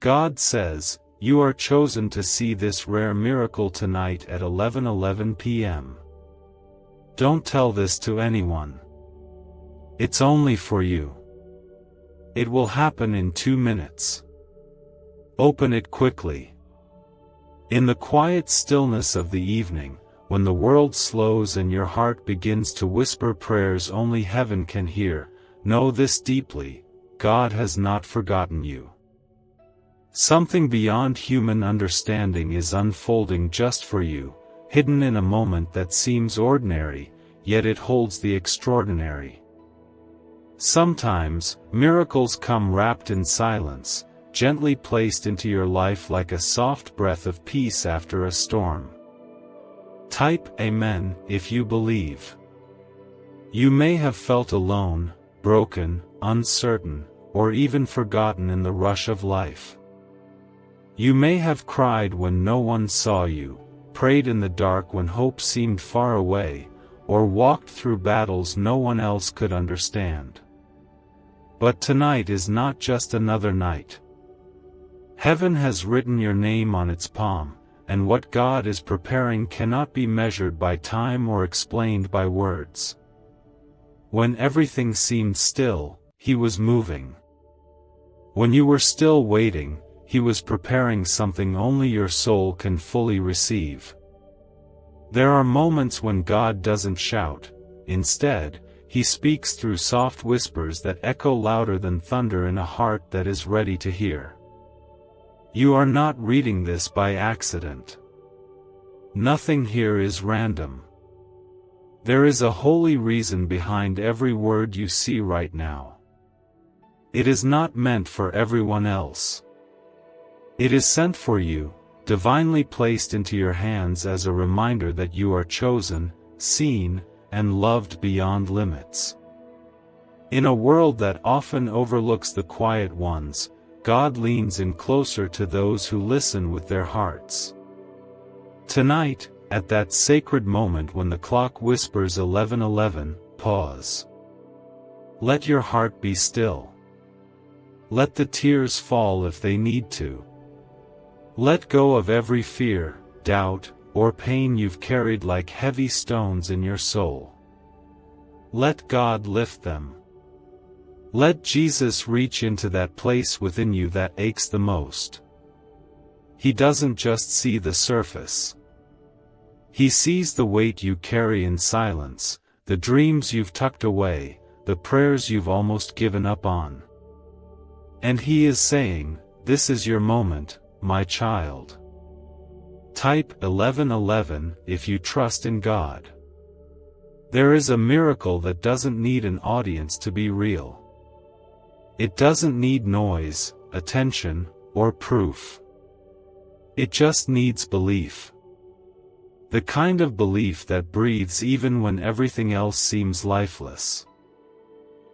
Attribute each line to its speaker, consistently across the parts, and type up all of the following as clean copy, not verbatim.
Speaker 1: God says, you are chosen to see this rare miracle tonight at 11:11 p.m. Don't tell this to anyone. It's only for you. It will happen in 2 minutes. Open it quickly. In the quiet stillness of the evening, when the world slows and your heart begins to whisper prayers only heaven can hear, know this deeply: God has not forgotten you. Something beyond human understanding is unfolding just for you, hidden in a moment that seems ordinary, yet it holds the extraordinary. Sometimes, miracles come wrapped in silence, gently placed into your life like a soft breath of peace after a storm. Type Amen if you believe. You may have felt alone, broken, uncertain, or even forgotten in the rush of life. You may have cried when no one saw you, prayed in the dark when hope seemed far away, or walked through battles no one else could understand. But tonight is not just another night. Heaven has written your name on its palm, and what God is preparing cannot be measured by time or explained by words. When everything seemed still, He was moving. When you were still waiting, He was preparing something only your soul can fully receive. There are moments when God doesn't shout. Instead, He speaks through soft whispers that echo louder than thunder in a heart that is ready to hear. You are not reading this by accident. Nothing here is random. There is a holy reason behind every word you see right now. It is not meant for everyone else. It is sent for you, divinely placed into your hands as a reminder that you are chosen, seen, and loved beyond limits. In a world that often overlooks the quiet ones, God leans in closer to those who listen with their hearts. Tonight, at that sacred moment when the clock whispers 11:11, pause. Let your heart be still. Let the tears fall if they need to. Let go of every fear, doubt, or pain you've carried like heavy stones in your soul. Let God lift them. Let Jesus reach into that place within you that aches the most. He doesn't just see the surface. He sees the weight you carry in silence, the dreams you've tucked away, the prayers you've almost given up on. And He is saying, "This is your moment, my child." Type 11:11 if you trust in God. There is a miracle that doesn't need an audience to be real. It doesn't need noise, attention, or proof. It just needs belief. The kind of belief that breathes even when everything else seems lifeless.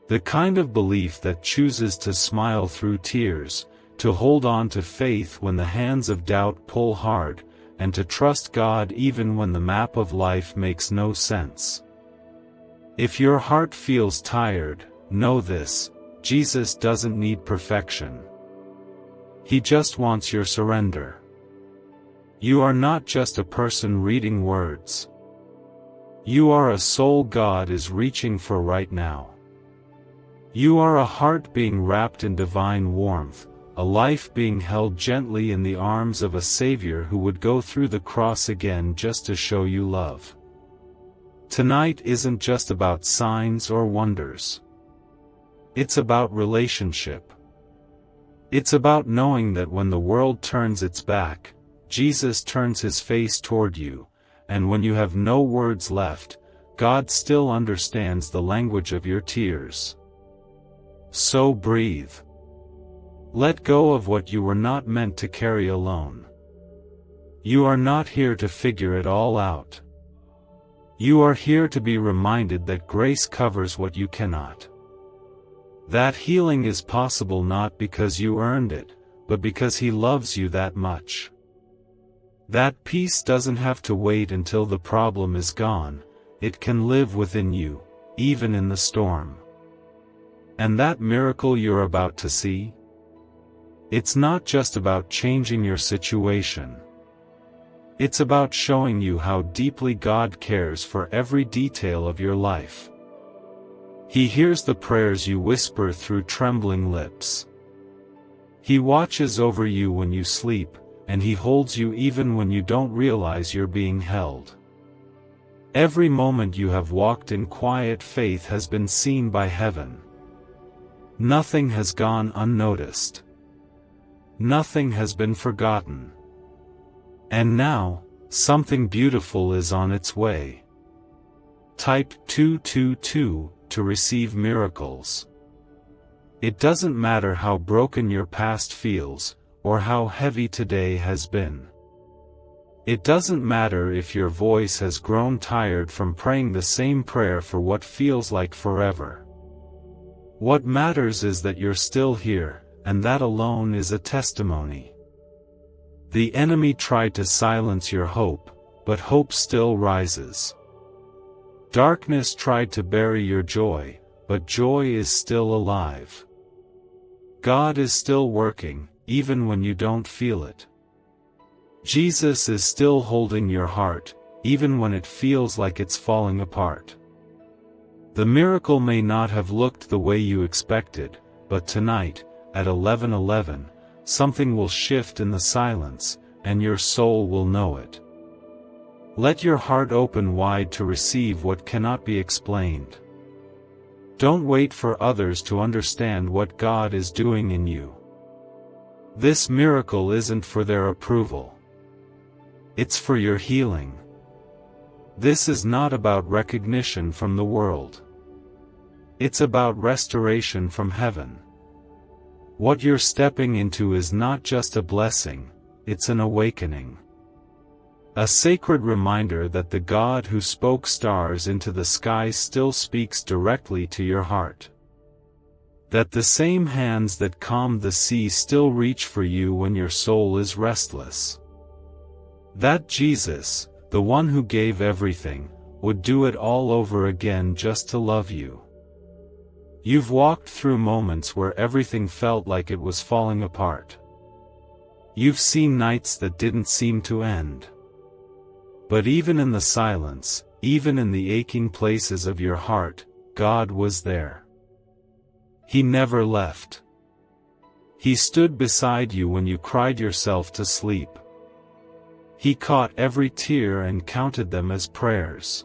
Speaker 1: The kind of belief that chooses to smile through tears, to hold on to faith when the hands of doubt pull hard, and to trust God even when the map of life makes no sense. If your heart feels tired, know this: Jesus doesn't need perfection. He just wants your surrender. You are not just a person reading words. You are a soul God is reaching for right now. You are a heart being wrapped in divine warmth, a life being held gently in the arms of a Savior who would go through the cross again just to show you love. Tonight isn't just about signs or wonders. It's about relationship. It's about knowing that when the world turns its back, Jesus turns His face toward you, and when you have no words left, God still understands the language of your tears. So breathe. Let go of what you were not meant to carry alone. You are not here to figure it all out. You are here to be reminded that grace covers what you cannot. That healing is possible not because you earned it, but because He loves you that much. That peace doesn't have to wait until the problem is gone, it can live within you, even in the storm. And that miracle you're about to see? It's not just about changing your situation. It's about showing you how deeply God cares for every detail of your life. He hears the prayers you whisper through trembling lips. He watches over you when you sleep, and He holds you even when you don't realize you're being held. Every moment you have walked in quiet faith has been seen by heaven. Nothing has gone unnoticed. Nothing has been forgotten. And now, something beautiful is on its way. Type 222 to receive miracles. It doesn't matter how broken your past feels, or how heavy today has been. It doesn't matter if your voice has grown tired from praying the same prayer for what feels like forever. What matters is that you're still here, and that alone is a testimony. The enemy tried to silence your hope, but hope still rises. Darkness tried to bury your joy, but joy is still alive. God is still working, even when you don't feel it. Jesus is still holding your heart, even when it feels like it's falling apart. The miracle may not have looked the way you expected, but tonight, at 11:11, something will shift in the silence, and your soul will know it. Let your heart open wide to receive what cannot be explained. Don't wait for others to understand what God is doing in you. This miracle isn't for their approval. It's for your healing. This is not about recognition from the world. It's about restoration from heaven. What you're stepping into is not just a blessing, it's an awakening. A sacred reminder that the God who spoke stars into the sky still speaks directly to your heart. That the same hands that calmed the sea still reach for you when your soul is restless. That Jesus, the one who gave everything, would do it all over again just to love you. You've walked through moments where everything felt like it was falling apart. You've seen nights that didn't seem to end. But even in the silence, even in the aching places of your heart, God was there. He never left. He stood beside you when you cried yourself to sleep. He caught every tear and counted them as prayers.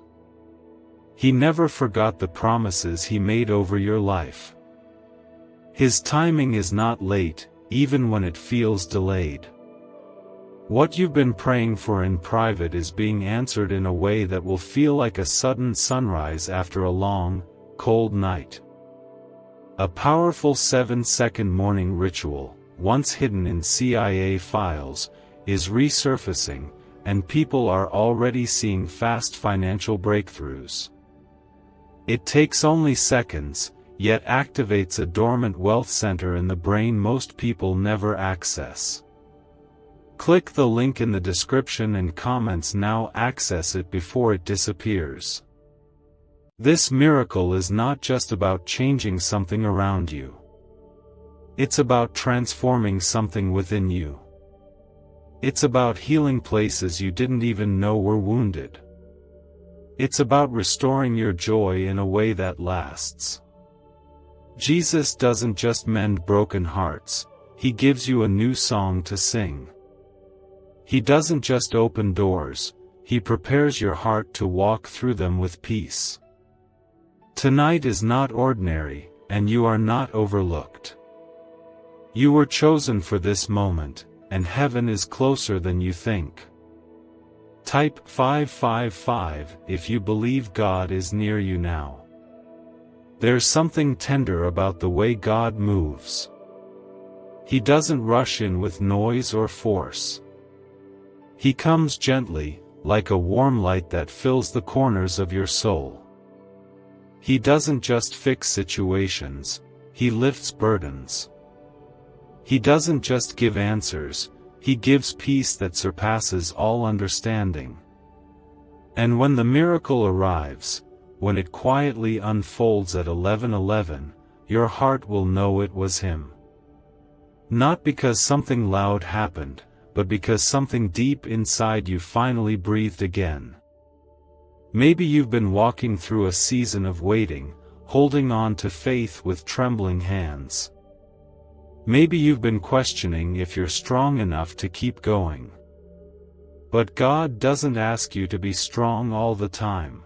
Speaker 1: He never forgot the promises He made over your life. His timing is not late, even when it feels delayed. What you've been praying for in private is being answered in a way that will feel like a sudden sunrise after a long, cold night. A powerful 7-second morning ritual, once hidden in CIA files, is resurfacing, and people are already seeing fast financial breakthroughs. It takes only seconds, yet activates a dormant wealth center in the brain most people never access. Click the link in the description and comments now. Access it before it disappears. This miracle is not just about changing something around you. It's about transforming something within you. It's about healing places you didn't even know were wounded. It's about restoring your joy in a way that lasts. Jesus doesn't just mend broken hearts, He gives you a new song to sing. He doesn't just open doors, He prepares your heart to walk through them with peace. Tonight is not ordinary, and you are not overlooked. You were chosen for this moment, and heaven is closer than you think. Type 555 if you believe God is near you now. There's something tender about the way God moves. He doesn't rush in with noise or force. He comes gently, like a warm light that fills the corners of your soul. He doesn't just fix situations, He lifts burdens. He doesn't just give answers, He gives peace that surpasses all understanding. And when the miracle arrives, when it quietly unfolds at 11:11, your heart will know it was Him. Not because something loud happened, but because something deep inside you finally breathed again. Maybe you've been walking through a season of waiting, holding on to faith with trembling hands. Maybe you've been questioning if you're strong enough to keep going. But God doesn't ask you to be strong all the time.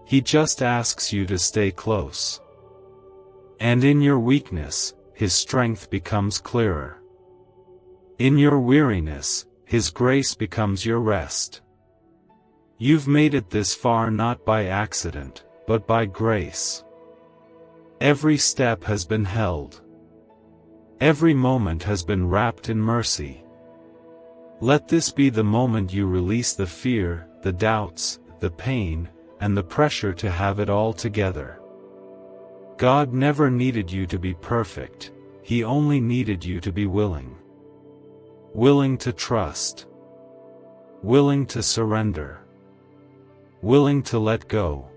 Speaker 1: He just asks you to stay close. And in your weakness, His strength becomes clearer. In your weariness, His grace becomes your rest. You've made it this far not by accident, but by grace. Every step has been held. Every moment has been wrapped in mercy. Let this be the moment you release the fear, the doubts, the pain, and the pressure to have it all together. God never needed you to be perfect, He only needed you to be willing. Willing to trust. Willing to surrender. Willing to let go.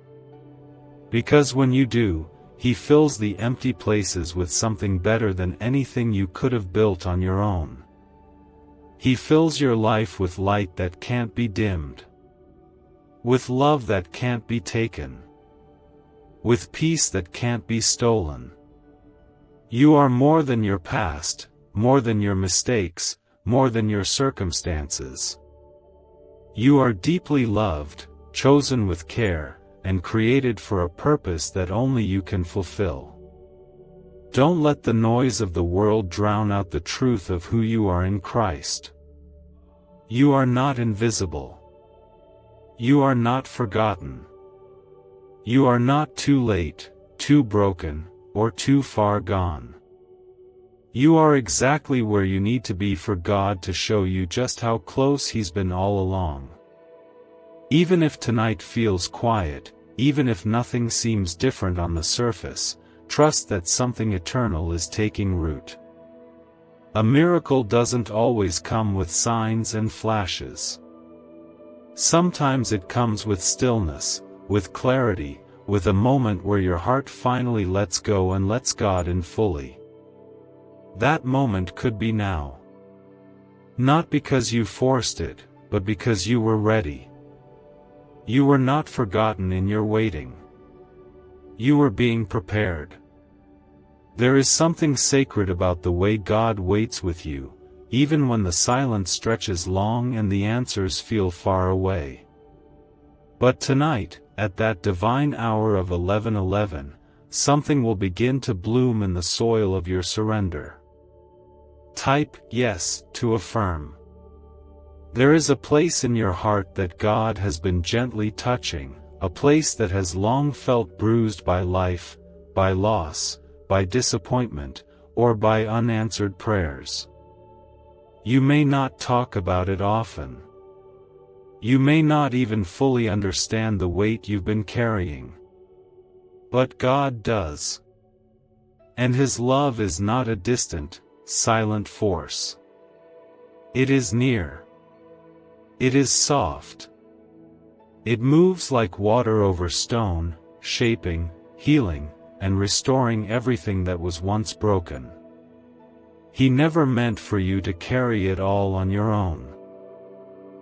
Speaker 1: Because when you do, He fills the empty places with something better than anything you could have built on your own. He fills your life with light that can't be dimmed. With love that can't be taken. With peace that can't be stolen. You are more than your past, more than your mistakes, more than your circumstances. You are deeply loved, chosen with care, and created for a purpose that only you can fulfill. Don't let the noise of the world drown out the truth of who you are in Christ. You are not invisible. You are not forgotten. You are not too late, too broken, or too far gone. You are exactly where you need to be for God to show you just how close He's been all along. Even if tonight feels quiet, even if nothing seems different on the surface, trust that something eternal is taking root. A miracle doesn't always come with signs and flashes. Sometimes it comes with stillness, with clarity, with a moment where your heart finally lets go and lets God in fully. That moment could be now. Not because you forced it, but because you were ready. You were not forgotten in your waiting. You were being prepared. There is something sacred about the way God waits with you, even when the silence stretches long and the answers feel far away. But tonight, at that divine hour of 11:11, something will begin to bloom in the soil of your surrender. Type yes to affirm. There is a place in your heart that God has been gently touching, a place that has long felt bruised by life, by loss, by disappointment, or by unanswered prayers. You may not talk about it often. You may not even fully understand the weight you've been carrying. But God does. And His love is not a distant, silent force. It is near. It is soft. It moves like water over stone, shaping, healing, and restoring everything that was once broken. He never meant for you to carry it all on your own.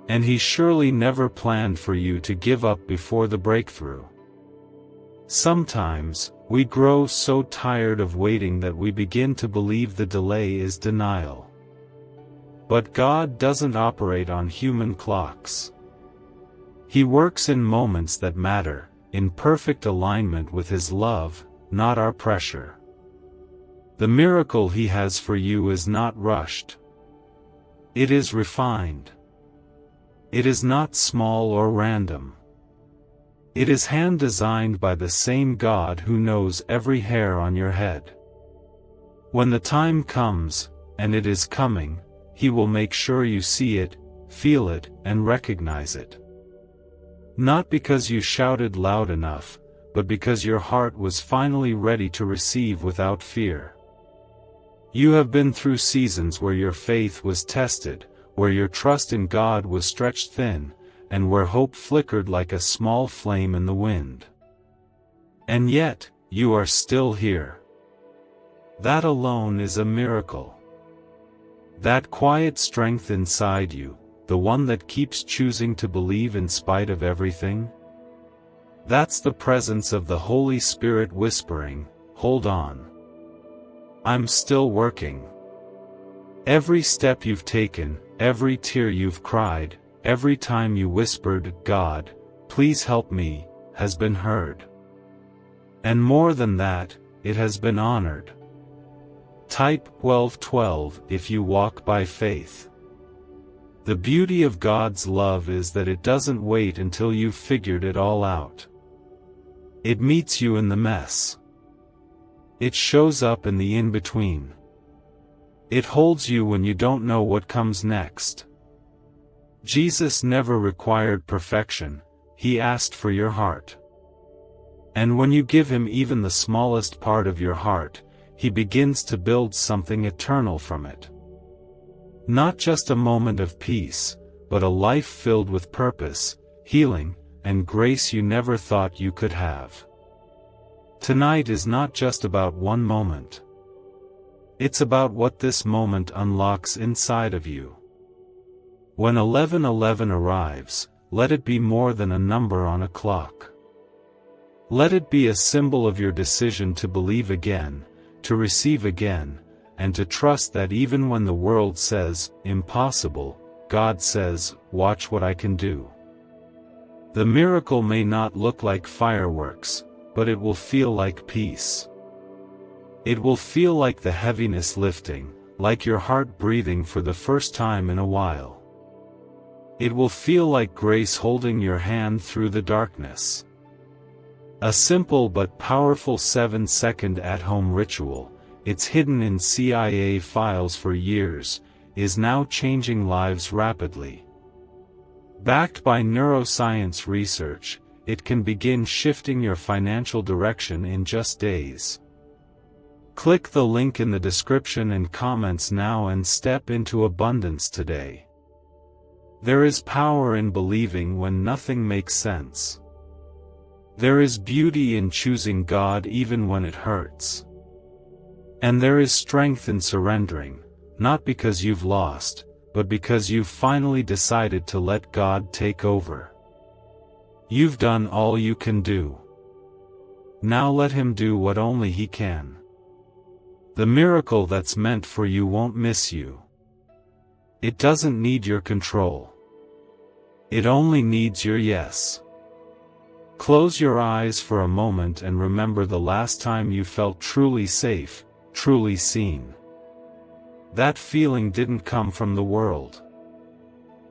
Speaker 1: And He surely never planned for you to give up before the breakthrough. Sometimes, we grow so tired of waiting that we begin to believe the delay is denial. But God doesn't operate on human clocks. He works in moments that matter, in perfect alignment with His love, not our pressure. The miracle He has for you is not rushed. It is refined. It is not small or random. It is hand-designed by the same God who knows every hair on your head. When the time comes, and it is coming, He will make sure you see it, feel it, and recognize it. Not because you shouted loud enough, but because your heart was finally ready to receive without fear. You have been through seasons where your faith was tested, where your trust in God was stretched thin, and where hope flickered like a small flame in the wind. And yet, you are still here. That alone is a miracle. That quiet strength inside you, the one that keeps choosing to believe in spite of everything? That's the presence of the Holy Spirit whispering, "Hold on. I'm still working." Every step you've taken, every tear you've cried, every time you whispered, "God, please help me," has been heard. And more than that, it has been honored. Type 1212 if you walk by faith. The beauty of God's love is that it doesn't wait until you've figured it all out. It meets you in the mess. It shows up in the in-between. It holds you when you don't know what comes next. Jesus never required perfection, he asked for your heart. And when you give him even the smallest part of your heart, he begins to build something eternal from it. Not just a moment of peace, but a life filled with purpose, healing, and grace you never thought you could have. Tonight is not just about one moment. It's about what this moment unlocks inside of you. When 11:11 arrives, let it be more than a number on a clock. Let it be a symbol of your decision to believe again, to receive again, and to trust that even when the world says, "Impossible," God says, "Watch what I can do." The miracle may not look like fireworks, but it will feel like peace. It will feel like the heaviness lifting, like your heart breathing for the first time in a while. It will feel like grace holding your hand through the darkness. A simple but powerful 7-second at-home ritual, it's hidden in CIA files for years, is now changing lives rapidly. Backed by neuroscience research, it can begin shifting your financial direction in just days. Click the link in the description and comments now and step into abundance today. There is power in believing when nothing makes sense. There is beauty in choosing God even when it hurts. And there is strength in surrendering, not because you've lost, but because you've finally decided to let God take over. You've done all you can do. Now let him do what only he can. The miracle that's meant for you won't miss you. It doesn't need your control. It only needs your yes. Close your eyes for a moment and remember the last time you felt truly safe, truly seen. That feeling didn't come from the world.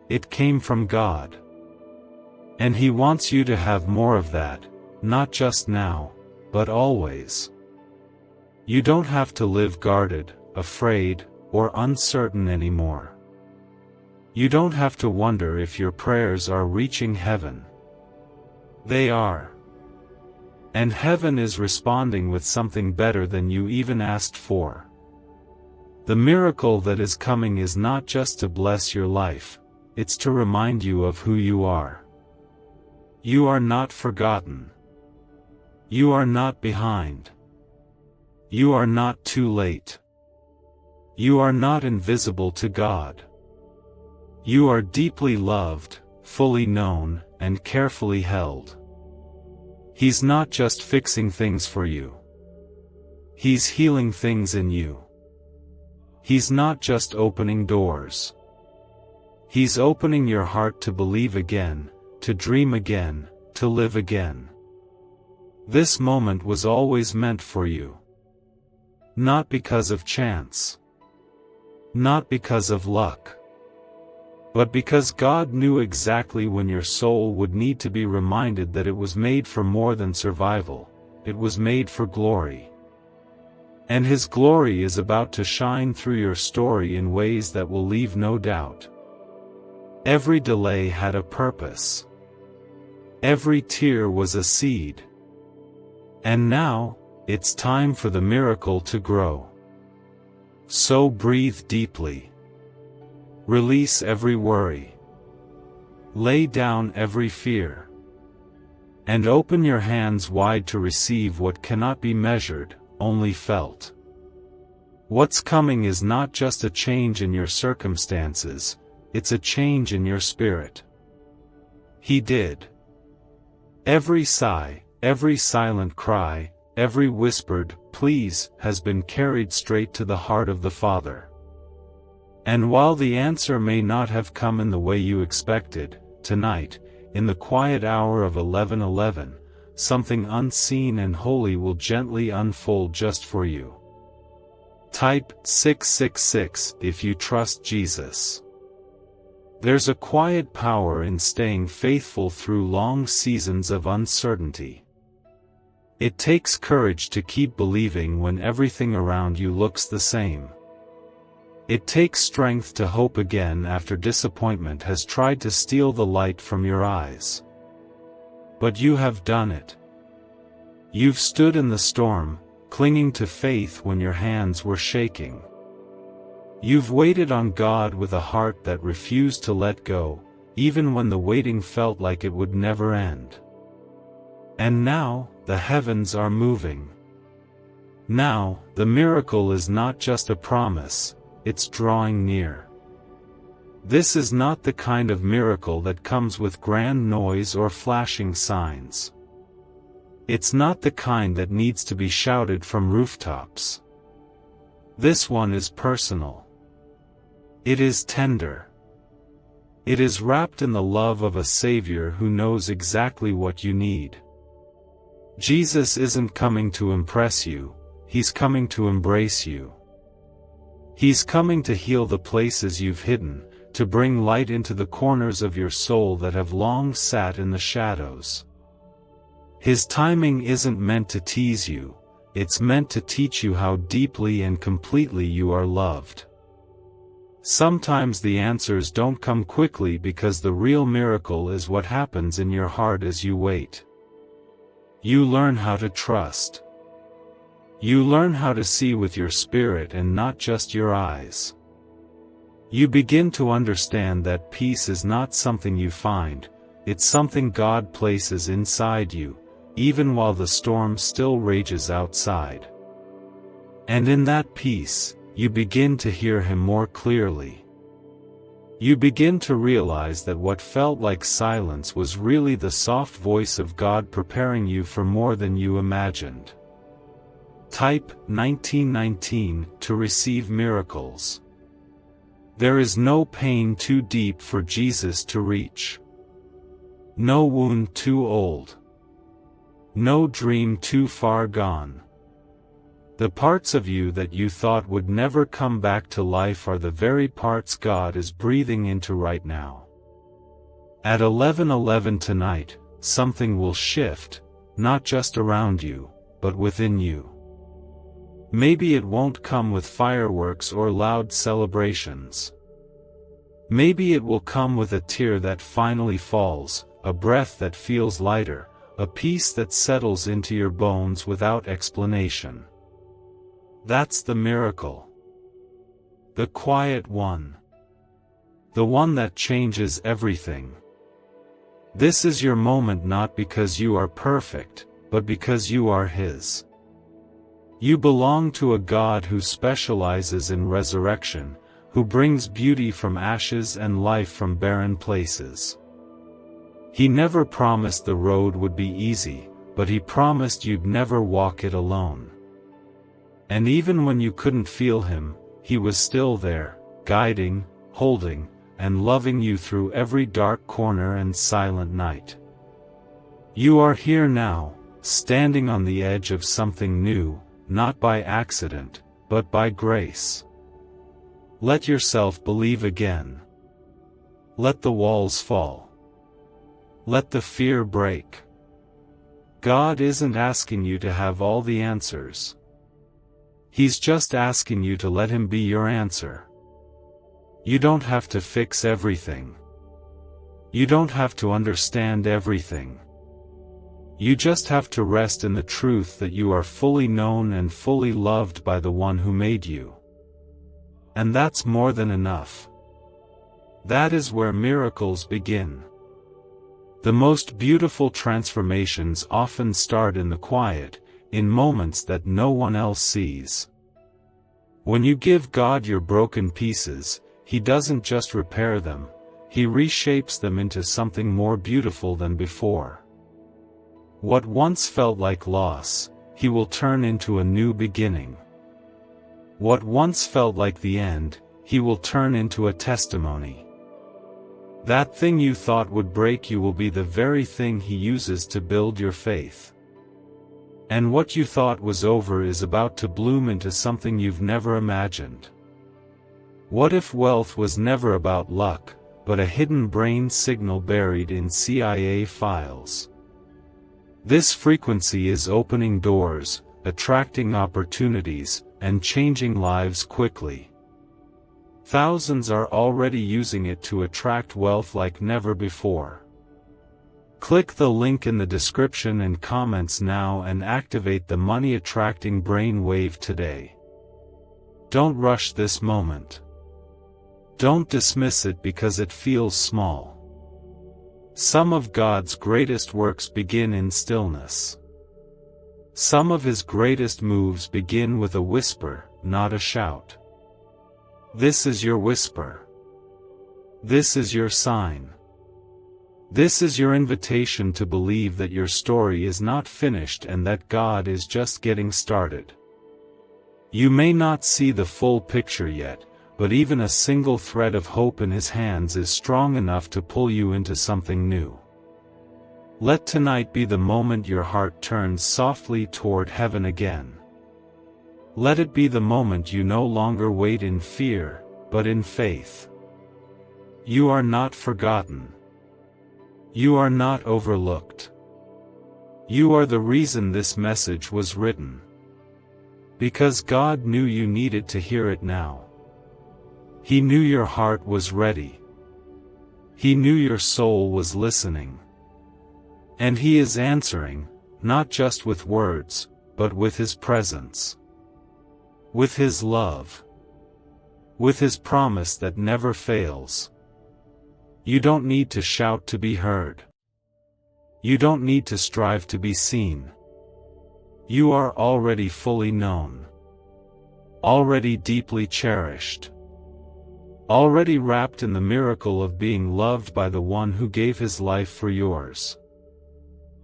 Speaker 1: It came from God. And he wants you to have more of that, not just now, but always. You don't have to live guarded, afraid, or uncertain anymore. You don't have to wonder if your prayers are reaching heaven. They are. And heaven is responding with something better than you even asked for. The miracle that is coming is not just to bless your life, it's to remind you of who you are. You are not forgotten. You are not behind. You are not too late. You are not invisible to God. You are deeply loved, fully known, and carefully held. He's not just fixing things for you. He's healing things in you. He's not just opening doors. He's opening your heart to believe again, to dream again, to live again. This moment was always meant for you. Not because of chance. Not because of luck. But because God knew exactly when your soul would need to be reminded that it was made for more than survival, it was made for glory. And his glory is about to shine through your story in ways that will leave no doubt. Every delay had a purpose. Every tear was a seed. And now, it's time for the miracle to grow. So breathe deeply. Release every worry. Lay down every fear. And open your hands wide to receive what cannot be measured, only felt. What's coming is not just a change in your circumstances, it's a change in your spirit. He did. Every sigh, every silent cry, every whispered, "Please," has been carried straight to the heart of the Father. And while the answer may not have come in the way you expected, tonight, in the quiet hour of 11:11, something unseen and holy will gently unfold just for you. Type 666 if you trust Jesus. There's a quiet power in staying faithful through long seasons of uncertainty. It takes courage to keep believing when everything around you looks the same. It takes strength to hope again after disappointment has tried to steal the light from your eyes. But you have done it. You've stood in the storm, clinging to faith when your hands were shaking. You've waited on God with a heart that refused to let go, even when the waiting felt like it would never end. And now, the heavens are moving. Now, the miracle is not just a promise, it's drawing near. This is not the kind of miracle that comes with grand noise or flashing signs. It's not the kind that needs to be shouted from rooftops. This one is personal. It is tender. It is wrapped in the love of a Savior who knows exactly what you need. Jesus isn't coming to impress you, He's coming to embrace you. He's coming to heal the places you've hidden, to bring light into the corners of your soul that have long sat in the shadows. His timing isn't meant to tease you, it's meant to teach you how deeply and completely you are loved. Sometimes the answers don't come quickly because the real miracle is what happens in your heart as you wait. You learn how to trust. You learn how to see with your spirit and not just your eyes. You begin to understand that peace is not something you find, it's something God places inside you, even while the storm still rages outside. And in that peace, you begin to hear Him more clearly. You begin to realize that what felt like silence was really the soft voice of God preparing you for more than you imagined. Type 1919 to receive miracles. There is no pain too deep for Jesus to reach. No wound too old. No dream too far gone. The parts of you that you thought would never come back to life are the very parts God is breathing into right now. At 11:11 tonight, something will shift, not just around you, but within you. Maybe it won't come with fireworks or loud celebrations. Maybe it will come with a tear that finally falls, a breath that feels lighter, a peace that settles into your bones without explanation. That's the miracle. The quiet one. The one that changes everything. This is your moment not because you are perfect, but because you are His. You belong to a God who specializes in resurrection, who brings beauty from ashes and life from barren places. He never promised the road would be easy, but He promised you'd never walk it alone. And even when you couldn't feel Him, He was still there, guiding, holding, and loving you through every dark corner and silent night. You are here now, standing on the edge of something new, not by accident, but by grace. Let yourself believe again. Let the walls fall. Let the fear break. God isn't asking you to have all the answers. He's just asking you to let Him be your answer. You don't have to fix everything. You don't have to understand everything. You just have to rest in the truth that you are fully known and fully loved by the one who made you. And that's more than enough. That is where miracles begin. The most beautiful transformations often start in the quiet, in moments that no one else sees. When you give God your broken pieces, He doesn't just repair them, He reshapes them into something more beautiful than before. What once felt like loss, He will turn into a new beginning. What once felt like the end, He will turn into a testimony. That thing you thought would break you will be the very thing He uses to build your faith. And what you thought was over is about to bloom into something you've never imagined. What if wealth was never about luck, but a hidden brain signal buried in CIA files? This frequency is opening doors, attracting opportunities, and changing lives quickly. Thousands are already using it to attract wealth like never before. Click the link in the description and comments now and activate the money-attracting brain wave today. Don't rush this moment. Don't dismiss it because it feels small. Some of God's greatest works begin in stillness. Some of His greatest moves begin with a whisper, not a shout. This is your whisper. This is your sign. This is your invitation to believe that your story is not finished and that God is just getting started. You may not see the full picture yet, but even a single thread of hope in His hands is strong enough to pull you into something new. Let tonight be the moment your heart turns softly toward heaven again. Let it be the moment you no longer wait in fear, but in faith. You are not forgotten. You are not overlooked. You are the reason this message was written. Because God knew you needed to hear it now. He knew your heart was ready. He knew your soul was listening. And He is answering, not just with words, but with His presence. With His love. With His promise that never fails. You don't need to shout to be heard. You don't need to strive to be seen. You are already fully known. Already deeply cherished. Already wrapped in the miracle of being loved by the one who gave His life for yours.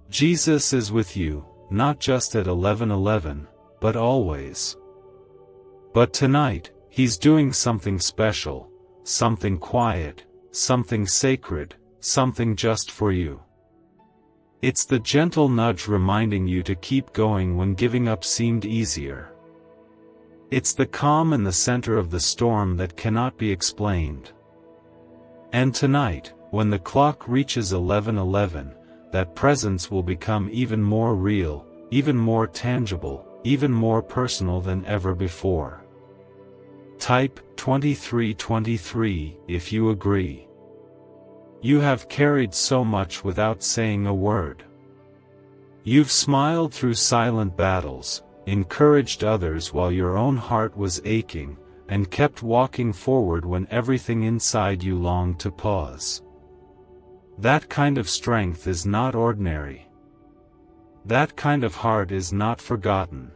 Speaker 1: Jesus is with you, not just at 11:11, but always. But tonight, He's doing something special, something quiet, something sacred, something just for you. It's the gentle nudge reminding you to keep going when giving up seemed easier. It's the calm in the center of the storm that cannot be explained. And tonight, when the clock reaches 11:11, that presence will become even more real, even more tangible, even more personal than ever before. Type 2323 if you agree. You have carried so much without saying a word. You've smiled through silent battles, encouraged others while your own heart was aching, and kept walking forward when everything inside you longed to pause. That kind of strength is not ordinary. That kind of heart is not forgotten.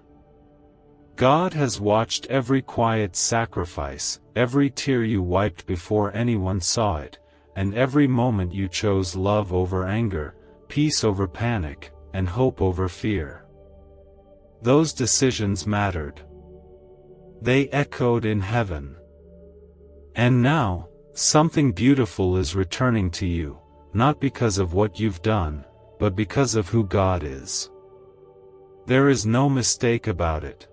Speaker 1: God has watched every quiet sacrifice, every tear you wiped before anyone saw it, and every moment you chose love over anger, peace over panic, and hope over fear. Those decisions mattered. They echoed in heaven. And now, something beautiful is returning to you, not because of what you've done, but because of who God is. There is no mistake about it.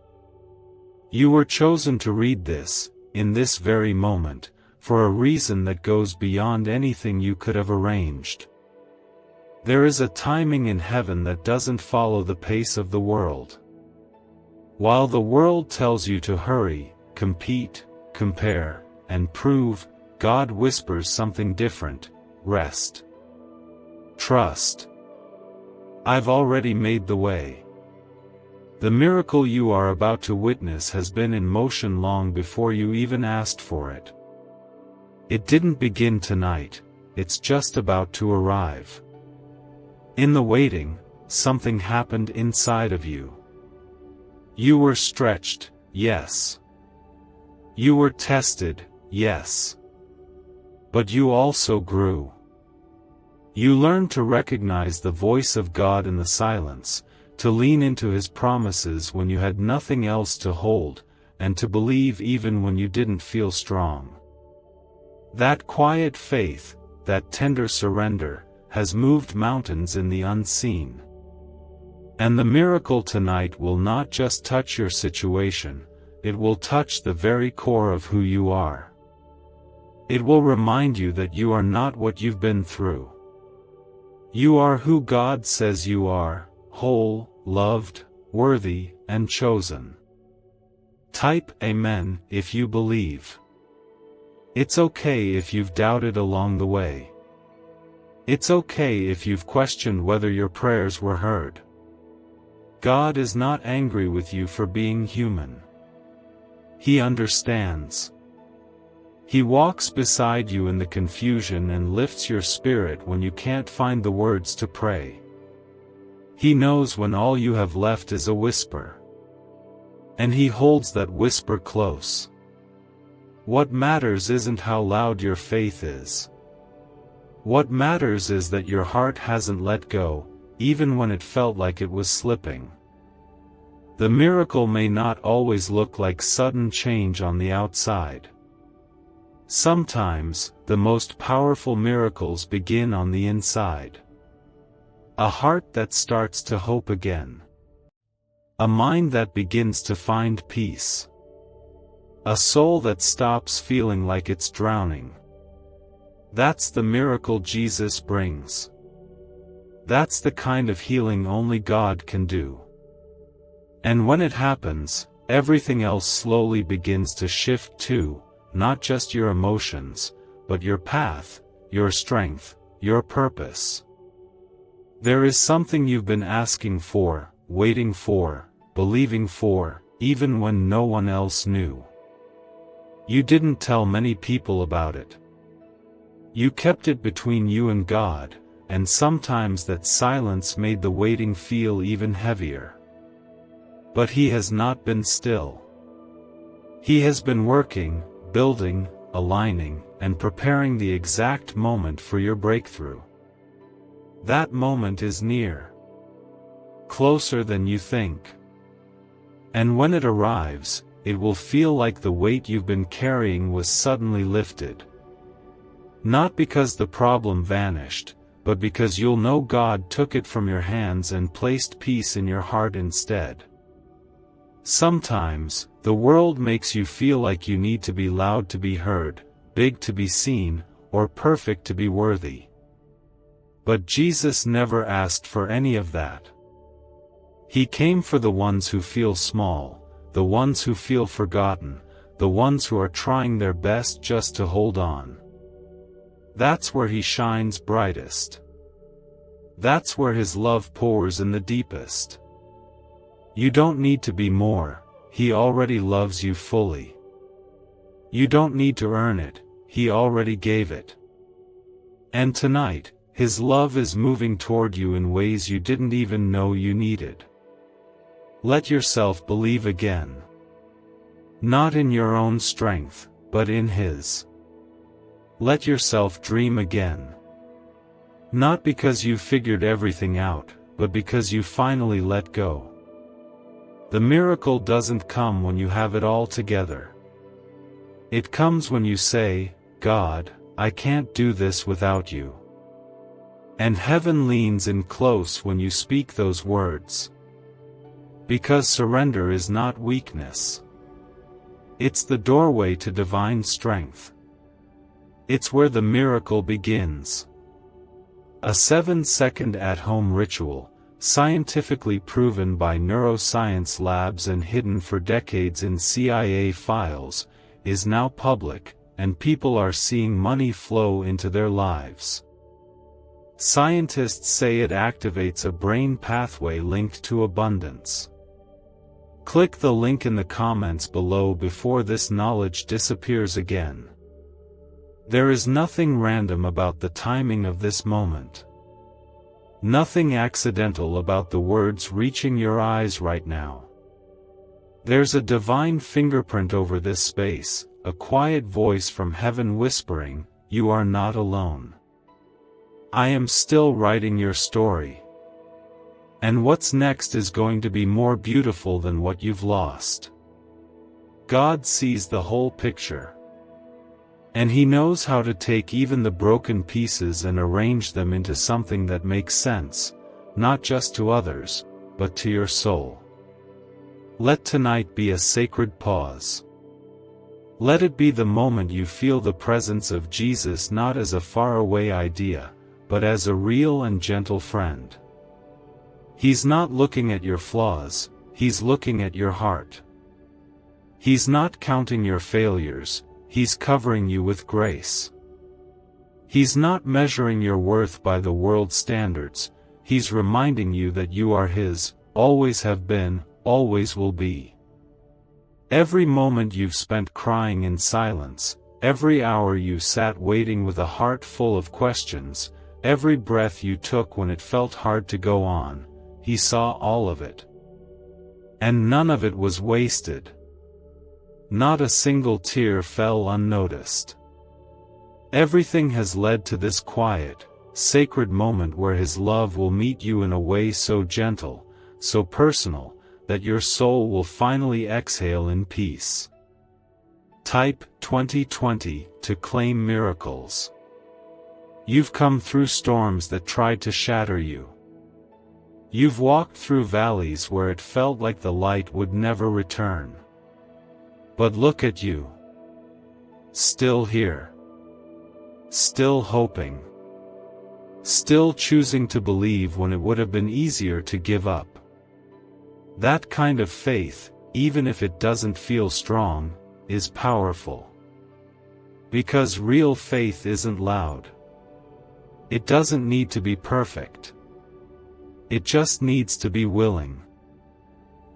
Speaker 1: You were chosen to read this, in this very moment, for a reason that goes beyond anything you could have arranged. There is a timing in heaven that doesn't follow the pace of the world. While the world tells you to hurry, compete, compare, and prove, God whispers something different: rest. Trust. I've already made the way. The miracle you are about to witness has been in motion long before you even asked for it. It didn't begin tonight, it's just about to arrive. In the waiting, something happened inside of you. You were stretched, yes. You were tested, yes. But you also grew. You learned to recognize the voice of God in the silence, to lean into His promises when you had nothing else to hold, and to believe even when you didn't feel strong. That quiet faith, that tender surrender, has moved mountains in the unseen. And the miracle tonight will not just touch your situation, it will touch the very core of who you are. It will remind you that you are not what you've been through. You are who God says you are, whole, loved, worthy, and chosen. Type Amen if you believe. It's okay if you've doubted along the way. It's okay if you've questioned whether your prayers were heard. God is not angry with you for being human. He understands. He walks beside you in the confusion and lifts your spirit when you can't find the words to pray. He knows when all you have left is a whisper. And He holds that whisper close. What matters isn't how loud your faith is. What matters is that your heart hasn't let go, even when it felt like it was slipping. The miracle may not always look like sudden change on the outside. Sometimes, the most powerful miracles begin on the inside. A heart that starts to hope again. A mind that begins to find peace. A soul that stops feeling like it's drowning. That's the miracle Jesus brings. That's the kind of healing only God can do. And when it happens, everything else slowly begins to shift too, not just your emotions, but your path, your strength, your purpose. There is something you've been asking for, waiting for, believing for, even when no one else knew. You didn't tell many people about it. You kept it between you and God, and sometimes that silence made the waiting feel even heavier. But He has not been still. He has been working, building, aligning, and preparing the exact moment for your breakthrough. That moment is near. Closer than you think. And when it arrives, it will feel like the weight you've been carrying was suddenly lifted. Not because the problem vanished, but because you'll know God took it from your hands and placed peace in your heart instead. Sometimes, the world makes you feel like you need to be loud to be heard, big to be seen, or perfect to be worthy. But Jesus never asked for any of that. He came for the ones who feel small, the ones who feel forgotten, the ones who are trying their best just to hold on. That's where He shines brightest. That's where His love pours in the deepest. You don't need to be more, He already loves you fully. You don't need to earn it, He already gave it. And tonight, His love is moving toward you in ways you didn't even know you needed. Let yourself believe again. Not in your own strength, but in His. Let yourself dream again. Not because you figured everything out, but because you finally let go. The miracle doesn't come when you have it all together. It comes when you say, God, I can't do this without you. And heaven leans in close when you speak those words. Because surrender is not weakness. It's the doorway to divine strength. It's where the miracle begins. A 7-second at-home ritual, scientifically proven by neuroscience labs and hidden for decades in CIA files, is now public, and people are seeing money flow into their lives. Scientists say it activates a brain pathway linked to abundance. Click the link in the comments below before this knowledge disappears again. There is nothing random about the timing of this moment. Nothing accidental about the words reaching your eyes right now. There's a divine fingerprint over this space, a quiet voice from heaven whispering, "You are not alone. I am still writing your story. And what's next is going to be more beautiful than what you've lost." God sees the whole picture. And He knows how to take even the broken pieces and arrange them into something that makes sense, not just to others, but to your soul. Let tonight be a sacred pause. Let it be the moment you feel the presence of Jesus not as a faraway idea, but as a real and gentle friend. He's not looking at your flaws, He's looking at your heart. He's not counting your failures, He's covering you with grace. He's not measuring your worth by the world's standards, He's reminding you that you are His, always have been, always will be. Every moment you've spent crying in silence, every hour you sat waiting with a heart full of questions, every breath you took when it felt hard to go on, He saw all of it. And none of it was wasted. Not a single tear fell unnoticed. Everything has led to this quiet, sacred moment where His love will meet you in a way so gentle, so personal, that your soul will finally exhale in peace. Type 2020 to claim miracles. You've come through storms that tried to shatter you. You've walked through valleys where it felt like the light would never return. But look at you. Still here. Still hoping. Still choosing to believe when it would have been easier to give up. That kind of faith, even if it doesn't feel strong, is powerful. Because real faith isn't loud. It doesn't need to be perfect. It just needs to be willing.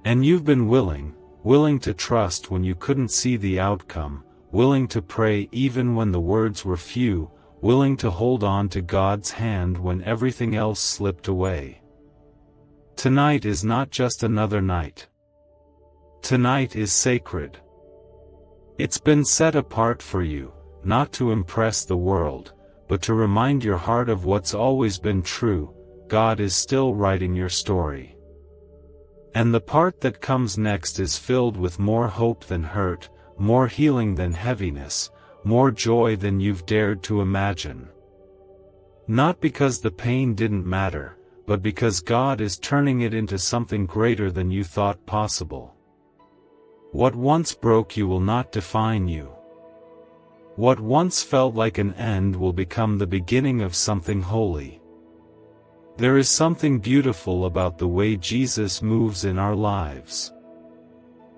Speaker 1: And you've been willing to trust when you couldn't see the outcome, willing to pray even when the words were few, willing to hold on to God's hand when everything else slipped away. Tonight is not just another night. Tonight is sacred. It's been set apart for you, not to impress the world, but to remind your heart of what's always been true: God is still writing your story. And the part that comes next is filled with more hope than hurt, more healing than heaviness, more joy than you've dared to imagine. Not because the pain didn't matter, but because God is turning it into something greater than you thought possible. What once broke you will not define you. What once felt like an end will become the beginning of something holy. There is something beautiful about the way Jesus moves in our lives.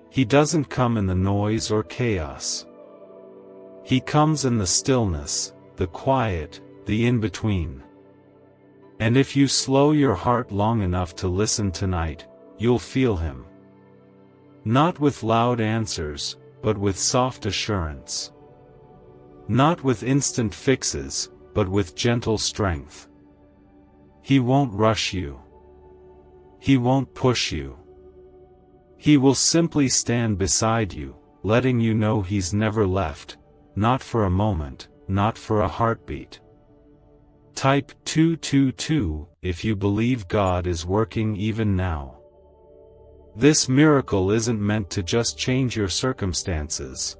Speaker 1: He doesn't come in the noise or chaos. He comes in the stillness, the quiet, the in-between. And if you slow your heart long enough to listen tonight, you'll feel Him. Not with loud answers, but with soft assurance. Not with instant fixes, but with gentle strength. He won't rush you. He won't push you. He will simply stand beside you, letting you know He's never left, not for a moment, not for a heartbeat. Type 222 if you believe God is working even now. This miracle isn't meant to just change your circumstances.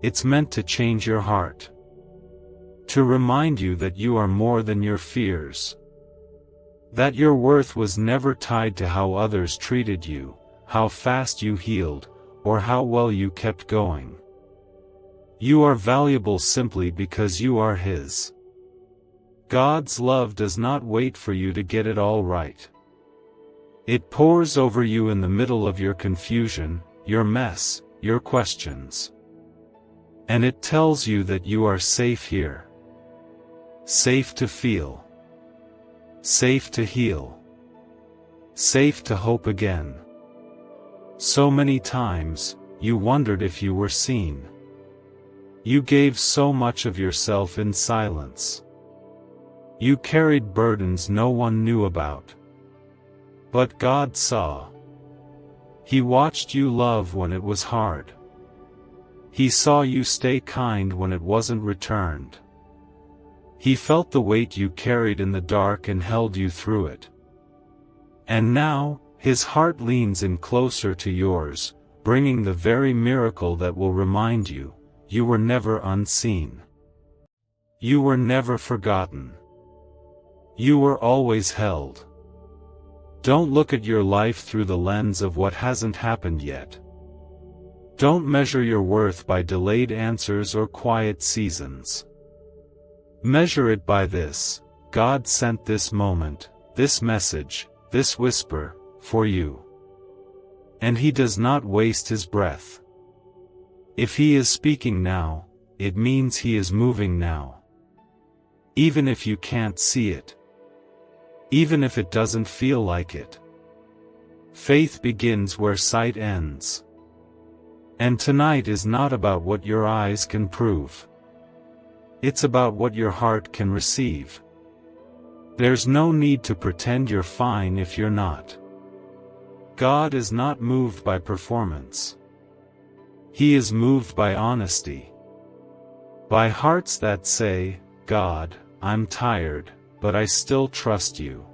Speaker 1: It's meant to change your heart. To remind you that you are more than your fears. That your worth was never tied to how others treated you, how fast you healed, or how well you kept going. You are valuable simply because you are His. God's love does not wait for you to get it all right. It pours over you in the middle of your confusion, your mess, your questions. And it tells you that you are safe here. Safe to feel. Safe to heal. Safe to hope again. So many times, you wondered if you were seen. You gave so much of yourself in silence. You carried burdens no one knew about. But God saw. He watched you love when it was hard. He saw you stay kind when it wasn't returned. He felt the weight you carried in the dark and held you through it. And now, his heart leans in closer to yours, bringing the very miracle that will remind you, you were never unseen. You were never forgotten. You were always held. Don't look at your life through the lens of what hasn't happened yet. Don't measure your worth by delayed answers or quiet seasons. Measure it by this: God sent this moment, this message, this whisper, for you. And He does not waste His breath. If He is speaking now, it means He is moving now. Even if you can't see it. Even if it doesn't feel like it. Faith begins where sight ends. And tonight is not about what your eyes can prove. It's about what your heart can receive. There's no need to pretend you're fine if you're not. God is not moved by performance. He is moved by honesty. By hearts that say, God, I'm tired, but I still trust you.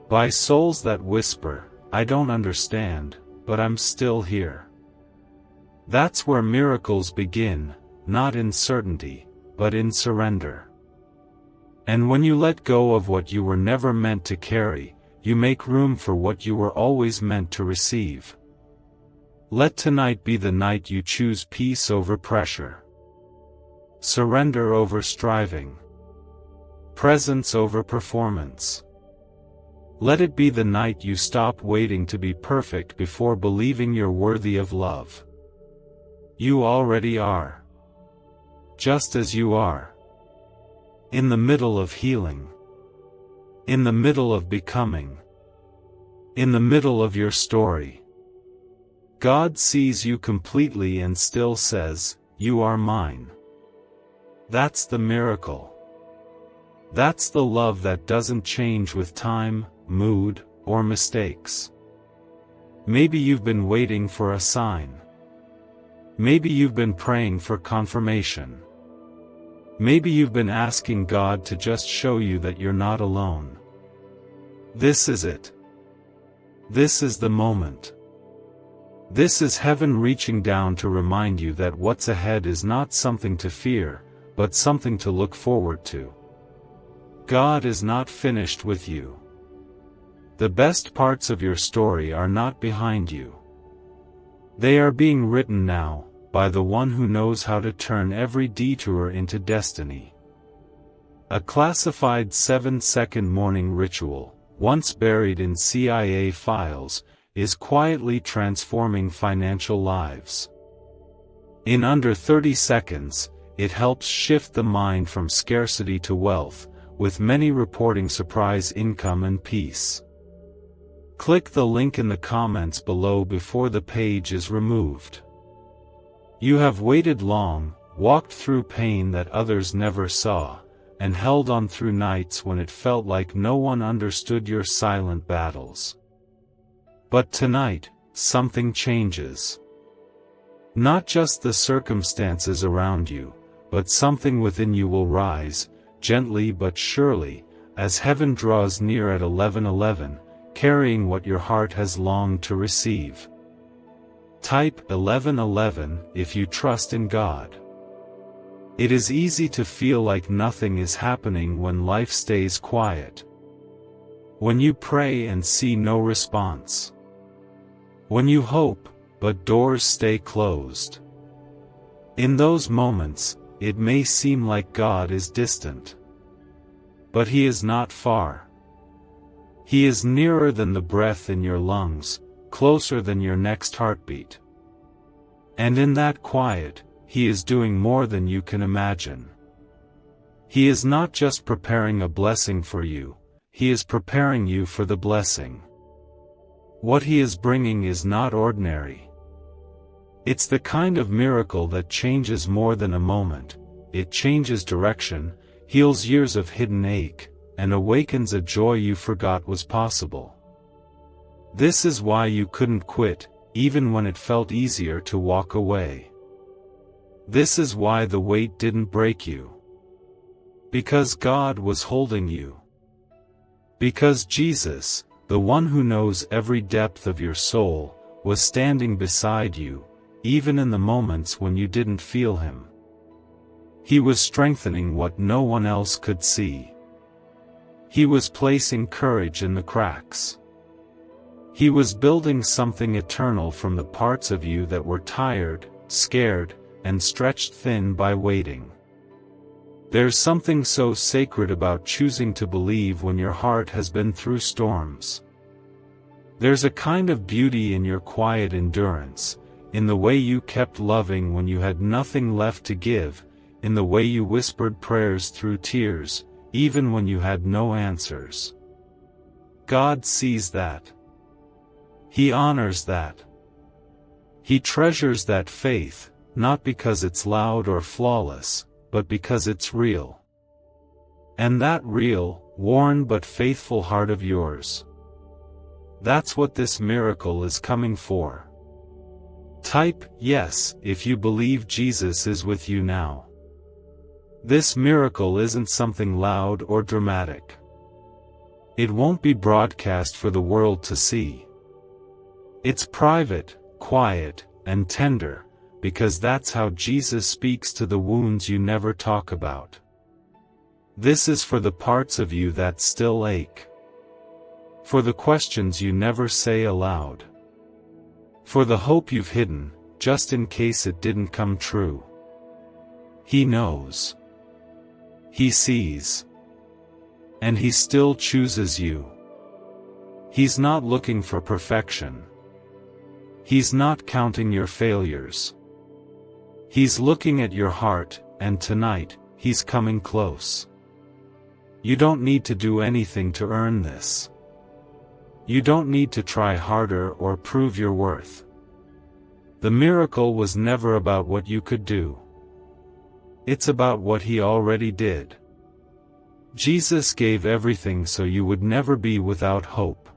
Speaker 1: By souls that whisper, I don't understand, but I'm still here. That's where miracles begin, not in certainty, but in surrender. And when you let go of what you were never meant to carry, you make room for what you were always meant to receive. Let tonight be the night you choose peace over pressure. Surrender over striving. Presence over performance. Let it be the night you stop waiting to be perfect before believing you're worthy of love. You already are. Just as you are. In the middle of healing. In the middle of becoming. In the middle of your story. God sees you completely and still says, you are mine. That's the miracle. That's the love that doesn't change with time, mood, or mistakes. Maybe you've been waiting for a sign. Maybe you've been praying for confirmation. Maybe you've been asking God to just show you that you're not alone. This is it. This is the moment. This is heaven reaching down to remind you that what's ahead is not something to fear, but something to look forward to. God is not finished with you. The best parts of your story are not behind you. They are being written now, by the one who knows how to turn every detour into destiny. A classified 7-second morning ritual, once buried in CIA files, is quietly transforming financial lives. In under 30 seconds, it helps shift the mind from scarcity to wealth, with many reporting surprise income and peace. Click the link in the comments below before the page is removed. You have waited long, walked through pain that others never saw, and held on through nights when it felt like no one understood your silent battles. But tonight, something changes. Not just the circumstances around you, but something within you will rise, gently but surely, as heaven draws near at 11:11, carrying what your heart has longed to receive. Type 1111 if you trust in God. It is easy to feel like nothing is happening when life stays quiet. When you pray and see no response. When you hope, but doors stay closed. In those moments, it may seem like God is distant. But He is not far. He is nearer than the breath in your lungs, closer than your next heartbeat. And in that quiet, He is doing more than you can imagine. He is not just preparing a blessing for you, He is preparing you for the blessing. What He is bringing is not ordinary. It's the kind of miracle that changes more than a moment. It changes direction, heals years of hidden ache, and awakens a joy you forgot was possible. This is why you couldn't quit, even when it felt easier to walk away. This is why the weight didn't break you. Because God was holding you. Because Jesus, the one who knows every depth of your soul, was standing beside you, even in the moments when you didn't feel him. He was strengthening what no one else could see. He was placing courage in the cracks. He was building something eternal from the parts of you that were tired, scared, and stretched thin by waiting. There's something so sacred about choosing to believe when your heart has been through storms. There's a kind of beauty in your quiet endurance, in the way you kept loving when you had nothing left to give, in the way you whispered prayers through tears, even when you had no answers. God sees that. He honors that. He treasures that faith, not because it's loud or flawless, but because it's real. And that real, worn but faithful heart of yours. That's what this miracle is coming for. Type yes if you believe Jesus is with you now. This miracle isn't something loud or dramatic. It won't be broadcast for the world to see. It's private, quiet, and tender, because that's how Jesus speaks to the wounds you never talk about. This is for the parts of you that still ache. For the questions you never say aloud. For the hope you've hidden, just in case it didn't come true. He knows. He sees. And he still chooses you. He's not looking for perfection. He's not counting your failures. He's looking at your heart, and tonight, he's coming close. You don't need to do anything to earn this. You don't need to try harder or prove your worth. The miracle was never about what you could do. It's about what he already did. Jesus gave everything so you would never be without hope.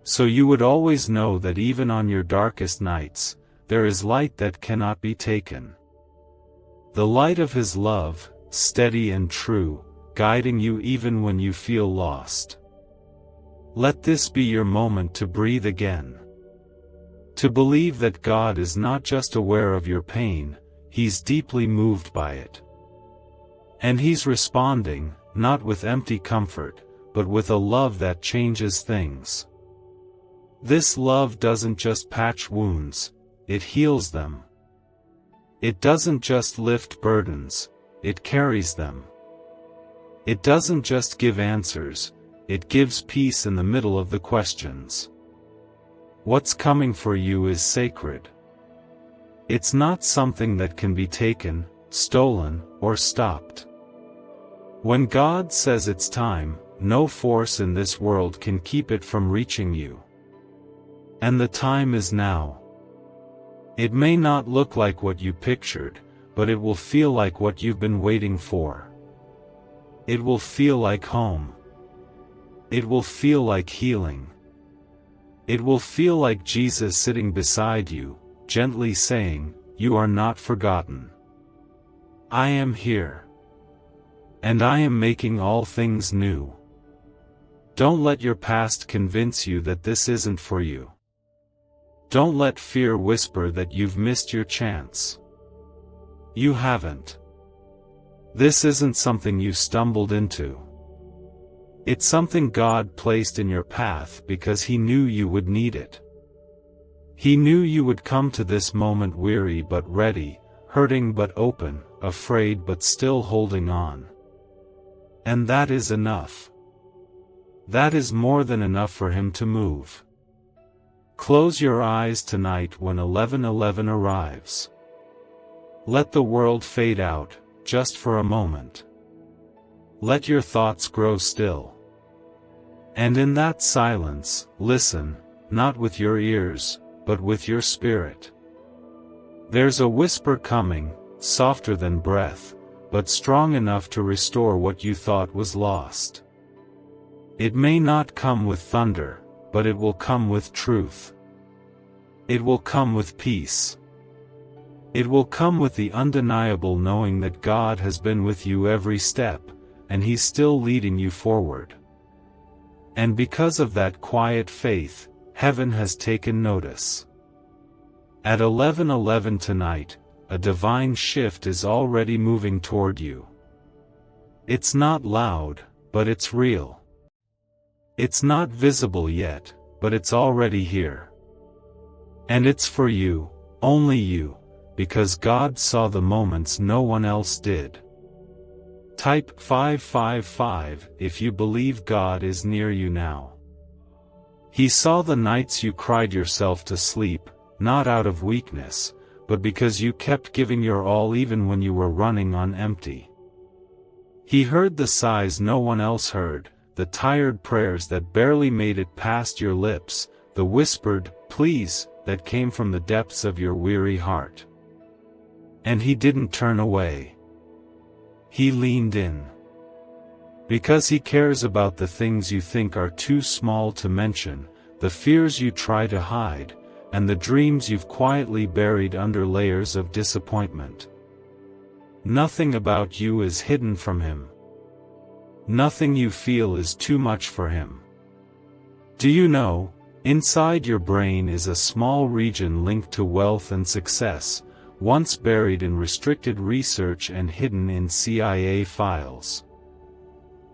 Speaker 1: So you would always know that even on your darkest nights, there is light that cannot be taken. The light of his love, steady and true, guiding you even when you feel lost. Let this be your moment to breathe again. To believe that God is not just aware of your pain, he's deeply moved by it. And he's responding, not with empty comfort, but with a love that changes things. This love doesn't just patch wounds, it heals them. It doesn't just lift burdens, it carries them. It doesn't just give answers, it gives peace in the middle of the questions. What's coming for you is sacred. It's not something that can be taken, stolen, or stopped. When God says it's time, no force in this world can keep it from reaching you. And the time is now. It may not look like what you pictured, but it will feel like what you've been waiting for. It will feel like home. It will feel like healing. It will feel like Jesus sitting beside you, gently saying, "You are not forgotten. I am here. And I am making all things new." Don't let your past convince you that this isn't for you. Don't let fear whisper that you've missed your chance. You haven't. This isn't something you stumbled into. It's something God placed in your path because he knew you would need it. He knew you would come to this moment weary but ready, hurting but open, afraid but still holding on. And that is enough. That is more than enough for him to move. Close your eyes tonight when 11:11 arrives. Let the world fade out, just for a moment. Let your thoughts grow still. And in that silence, listen, not with your ears, but with your spirit. There's a whisper coming, softer than breath, but strong enough to restore what you thought was lost. It may not come with thunder, but it will come with truth. It will come with peace. It will come with the undeniable knowing that God has been with you every step, and He's still leading you forward. And because of that quiet faith, heaven has taken notice. At 11:11 tonight, a divine shift is already moving toward you. It's not loud, but it's real. It's not visible yet, but it's already here. And it's for you, only you, because God saw the moments no one else did. Type 555 if you believe God is near you now. He saw the nights you cried yourself to sleep, not out of weakness, but because you kept giving your all even when you were running on empty. He heard the sighs no one else heard, the tired prayers that barely made it past your lips, the whispered, "Please," that came from the depths of your weary heart. And He didn't turn away. He leaned in. Because He cares about the things you think are too small to mention, the fears you try to hide, and the dreams you've quietly buried under layers of disappointment. Nothing about you is hidden from Him. Nothing you feel is too much for Him. Do you know, inside your brain is a small region linked to wealth and success, once buried in restricted research and hidden in CIA files.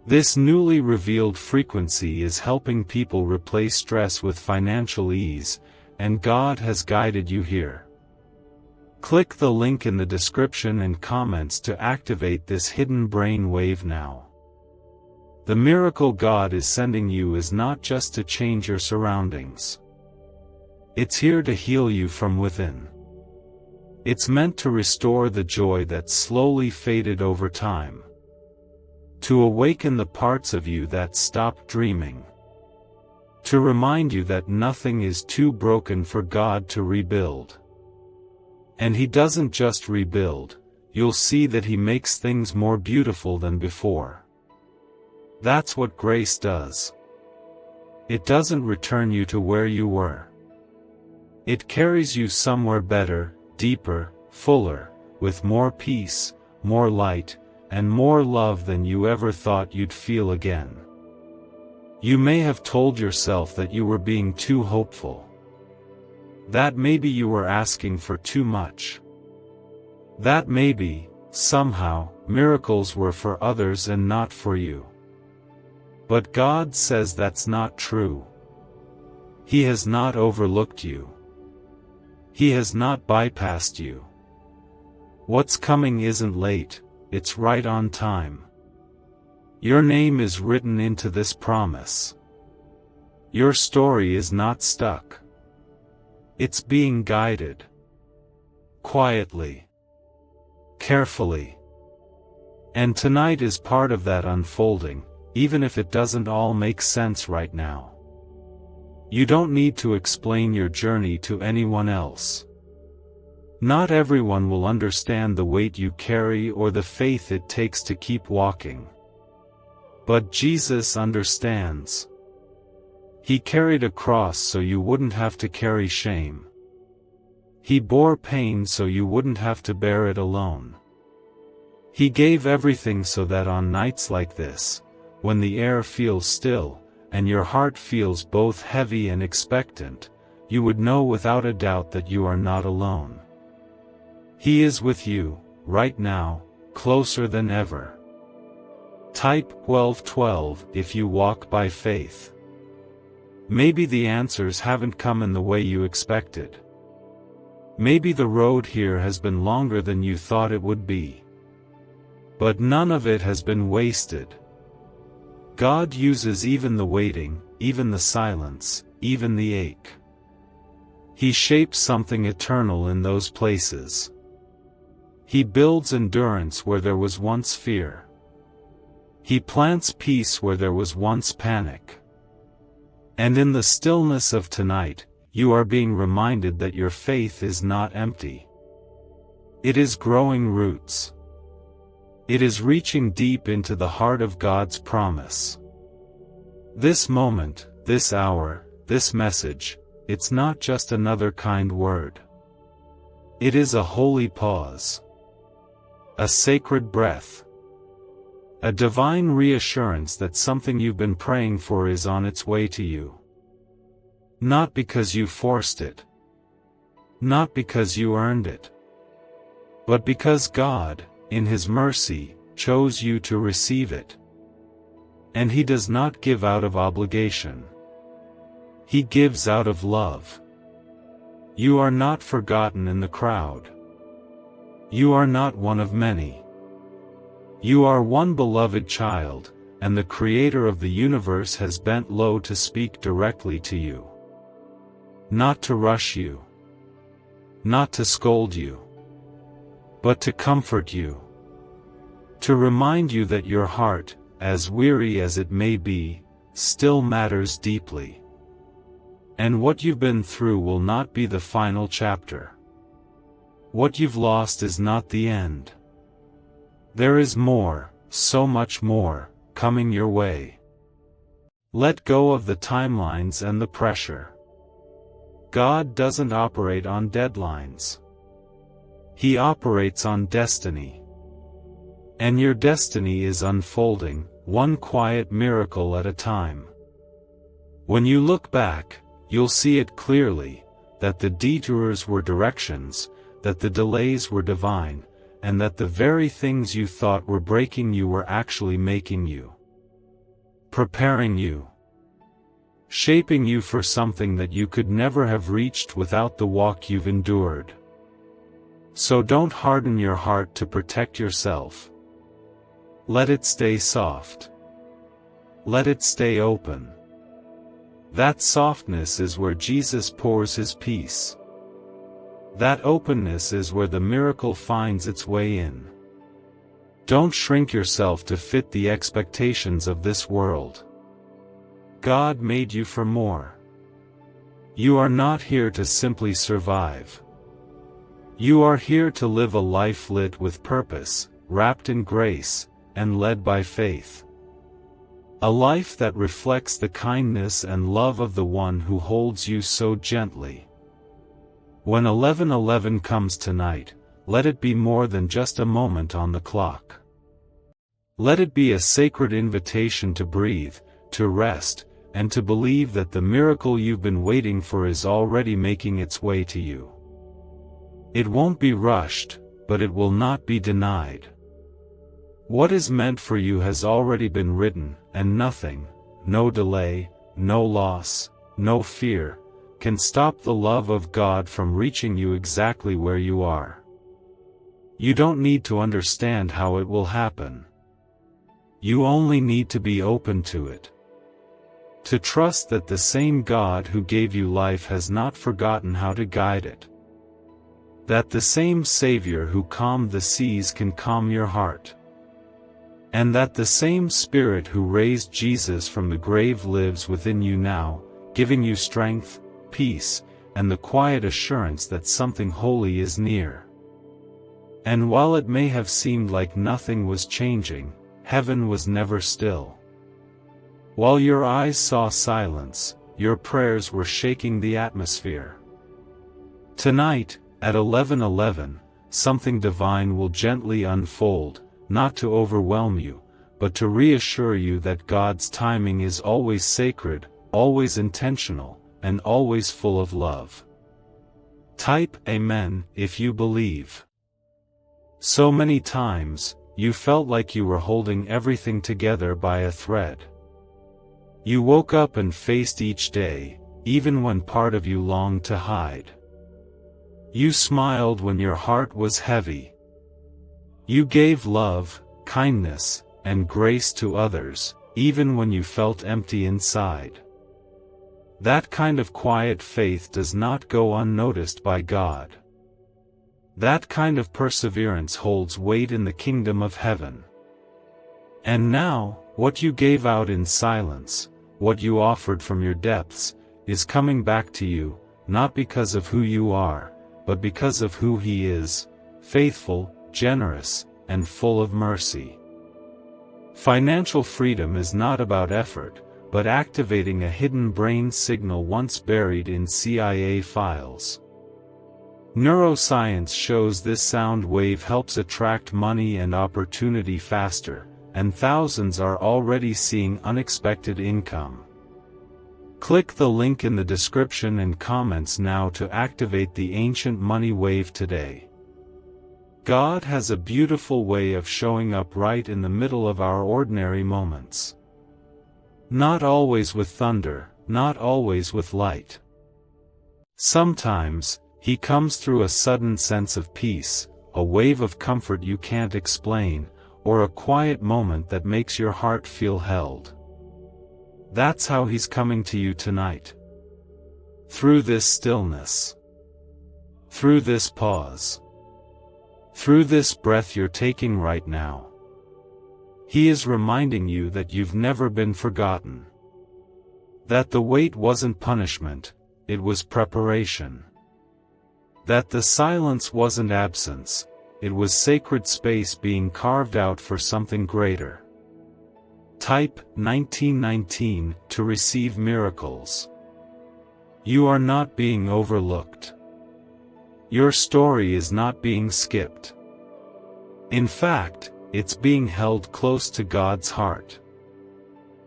Speaker 1: This newly revealed frequency is helping people replace stress with financial ease, and God has guided you here. Click the link in the description and comments to activate this hidden brain wave now. The miracle God is sending you is not just to change your surroundings. It's here to heal you from within. It's meant to restore the joy that slowly faded over time. To awaken the parts of you that stopped dreaming. To remind you that nothing is too broken for God to rebuild. And He doesn't just rebuild, you'll see that He makes things more beautiful than before. That's what grace does. It doesn't return you to where you were. It carries you somewhere better, deeper, fuller, with more peace, more light, and more love than you ever thought you'd feel again. You may have told yourself that you were being too hopeful. That maybe you were asking for too much. That maybe, somehow, miracles were for others and not for you. But God says that's not true. He has not overlooked you. He has not bypassed you. What's coming isn't late, it's right on time. Your name is written into this promise. Your story is not stuck. It's being guided. Quietly. Carefully. And tonight is part of that unfolding, even if it doesn't all make sense right now. You don't need to explain your journey to anyone else. Not everyone will understand the weight you carry or the faith it takes to keep walking. But Jesus understands. He carried a cross so you wouldn't have to carry shame. He bore pain so you wouldn't have to bear it alone. He gave everything so that on nights like this, when the air feels still, and your heart feels both heavy and expectant, you would know without a doubt that you are not alone. He is with you, right now, closer than ever. Type 1212 if you walk by faith. Maybe the answers haven't come in the way you expected. Maybe the road here has been longer than you thought it would be. But none of it has been wasted. God uses even the waiting, even the silence, even the ache. He shapes something eternal in those places. He builds endurance where there was once fear. He plants peace where there was once panic. And in the stillness of tonight, you are being reminded that your faith is not empty. It is growing roots. It is reaching deep into the heart of God's promise. This moment, this hour, this message, it's not just another kind word. It is a holy pause. A sacred breath. A divine reassurance that something you've been praying for is on its way to you. Not because you forced it. Not because you earned it. But because God, in His mercy, chose you to receive it. And He does not give out of obligation. He gives out of love. You are not forgotten in the crowd. You are not one of many. You are one beloved child, and the Creator of the universe has bent low to speak directly to you. Not to rush you. Not to scold you. But to comfort you. To remind you that your heart, as weary as it may be, still matters deeply. And what you've been through will not be the final chapter. What you've lost is not the end. There is more, so much more, coming your way. Let go of the timelines and the pressure. God doesn't operate on deadlines. He operates on destiny. And your destiny is unfolding, one quiet miracle at a time. When you look back, you'll see it clearly, that the detours were directions, that the delays were divine, and that the very things you thought were breaking you were actually making you. Preparing you. Shaping you for something that you could never have reached without the walk you've endured. So don't harden your heart to protect yourself. Let it stay soft. Let it stay open. That softness is where Jesus pours His peace. That openness is where the miracle finds its way in. Don't shrink yourself to fit the expectations of this world. God made you for more. You are not here to simply survive. You are here to live a life lit with purpose, wrapped in grace, and led by faith. A life that reflects the kindness and love of the one who holds you so gently. When 11:11 comes tonight, let it be more than just a moment on the clock. Let it be a sacred invitation to breathe, to rest, and to believe that the miracle you've been waiting for is already making its way to you. It won't be rushed, but it will not be denied. What is meant for you has already been written, and nothing, no delay, no loss, no fear, can stop the love of God from reaching you exactly where you are. You don't need to understand how it will happen. You only need to be open to it. To trust that the same God who gave you life has not forgotten how to guide it. That the same Savior who calmed the seas can calm your heart. And that the same Spirit who raised Jesus from the grave lives within you now, giving you strength, peace, and the quiet assurance that something holy is near. And while it may have seemed like nothing was changing, heaven was never still. While your eyes saw silence, your prayers were shaking the atmosphere. Tonight, at 11:11, something divine will gently unfold, not to overwhelm you, but to reassure you that God's timing is always sacred, always intentional, and always full of love. Type Amen if you believe. So many times, you felt like you were holding everything together by a thread. You woke up and faced each day, even when part of you longed to hide. You smiled when your heart was heavy. You gave love, kindness, and grace to others, even when you felt empty inside. That kind of quiet faith does not go unnoticed by God. That kind of perseverance holds weight in the kingdom of heaven. And now, what you gave out in silence, what you offered from your depths, is coming back to you, not because of who you are, but because of who He is, faithful, generous, and full of mercy. Financial freedom is not about effort, but activating a hidden brain signal once buried in CIA files. Neuroscience shows this sound wave helps attract money and opportunity faster, and thousands are already seeing unexpected income. Click the link in the description and comments now to activate the ancient money wave today. God has a beautiful way of showing up right in the middle of our ordinary moments. Not always with thunder, not always with light. Sometimes, He comes through a sudden sense of peace, a wave of comfort you can't explain, or a quiet moment that makes your heart feel held. That's how He's coming to you tonight. Through this stillness. Through this pause. Through this breath you're taking right now. He is reminding you that you've never been forgotten. That the wait wasn't punishment, it was preparation. That the silence wasn't absence, it was sacred space being carved out for something greater. Type 1919 to receive miracles. You are not being overlooked. Your story is not being skipped. In fact, it's being held close to God's heart.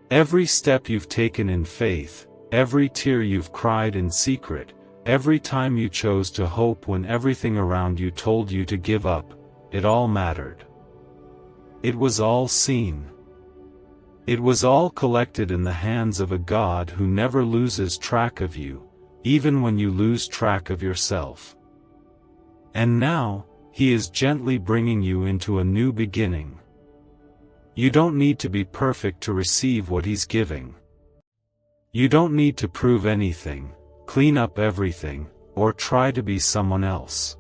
Speaker 1: Every step you've taken in faith, every tear you've cried in secret, every time you chose to hope when everything around you told you to give up, it all mattered. It was all seen. It was all collected in the hands of a God who never loses track of you, even when you lose track of yourself. And now, He is gently bringing you into a new beginning. You don't need to be perfect to receive what He's giving. You don't need to prove anything, clean up everything, or try to be someone else.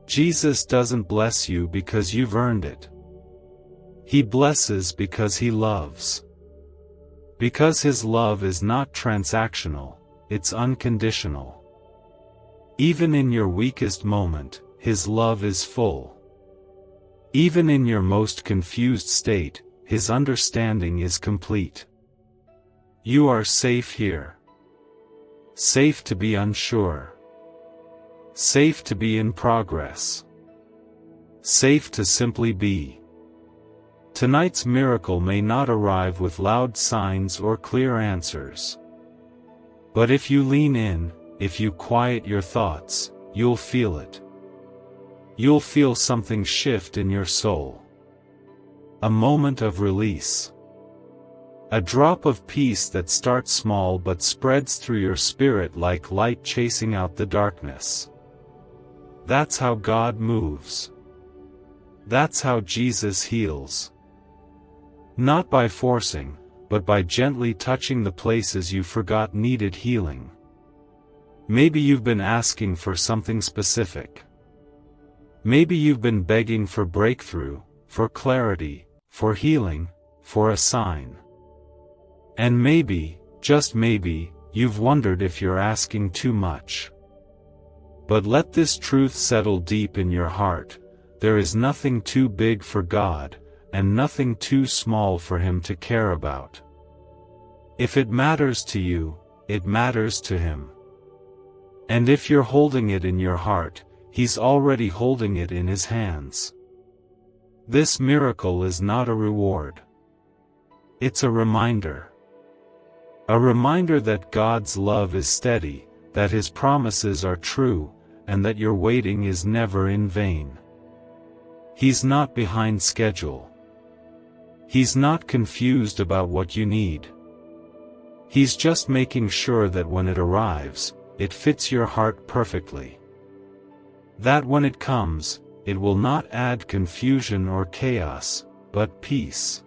Speaker 1: Jesus doesn't bless you because you've earned it. He blesses because He loves. Because His love is not transactional, it's unconditional. Even in your weakest moment, His love is full. Even in your most confused state, His understanding is complete. You are safe here. Safe to be unsure. Safe to be in progress. Safe to simply be. Tonight's miracle may not arrive with loud signs or clear answers. But if you lean in, if you quiet your thoughts, you'll feel it. You'll feel something shift in your soul. A moment of release. A drop of peace that starts small but spreads through your spirit like light chasing out the darkness. That's how God moves. That's how Jesus heals. Not by forcing, but by gently touching the places you forgot needed healing. Maybe you've been asking for something specific. Maybe you've been begging for breakthrough, for clarity, for healing, for a sign. And maybe, just maybe, you've wondered if you're asking too much. But let this truth settle deep in your heart: there is nothing too big for God, and nothing too small for Him to care about. If it matters to you, it matters to Him. And if you're holding it in your heart, He's already holding it in His hands. This miracle is not a reward. It's a reminder. A reminder that God's love is steady, that His promises are true, and that your waiting is never in vain. He's not behind schedule. He's not confused about what you need. He's just making sure that when it arrives, it fits your heart perfectly. That when it comes, it will not add confusion or chaos, but peace.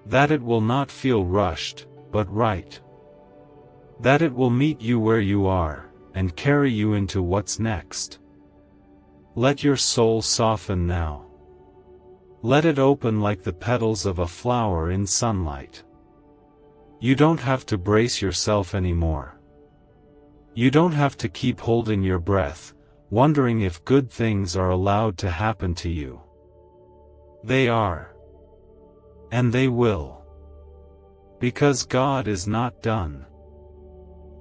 Speaker 1: That it will not feel rushed, but right. That it will meet you where you are, and carry you into what's next. Let your soul soften now. Let it open like the petals of a flower in sunlight. You don't have to brace yourself anymore. You don't have to keep holding your breath, wondering if good things are allowed to happen to you. They are. And they will. Because God is not done.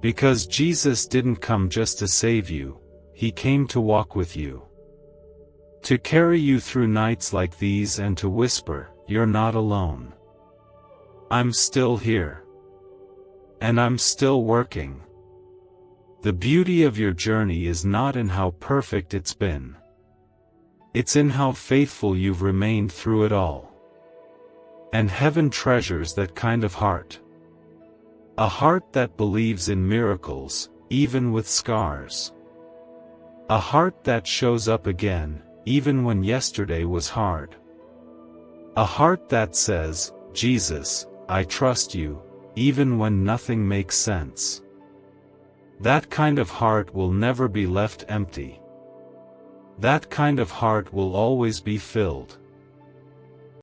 Speaker 1: Because Jesus didn't come just to save you, He came to walk with you. To carry you through nights like these and to whisper, "You're not alone. I'm still here. And I'm still working." The beauty of your journey is not in how perfect it's been. It's in how faithful you've remained through it all. And heaven treasures that kind of heart. A heart that believes in miracles, even with scars. A heart that shows up again, even when yesterday was hard. A heart that says, "Jesus, I trust you," even when nothing makes sense. That kind of heart will never be left empty. That kind of heart will always be filled.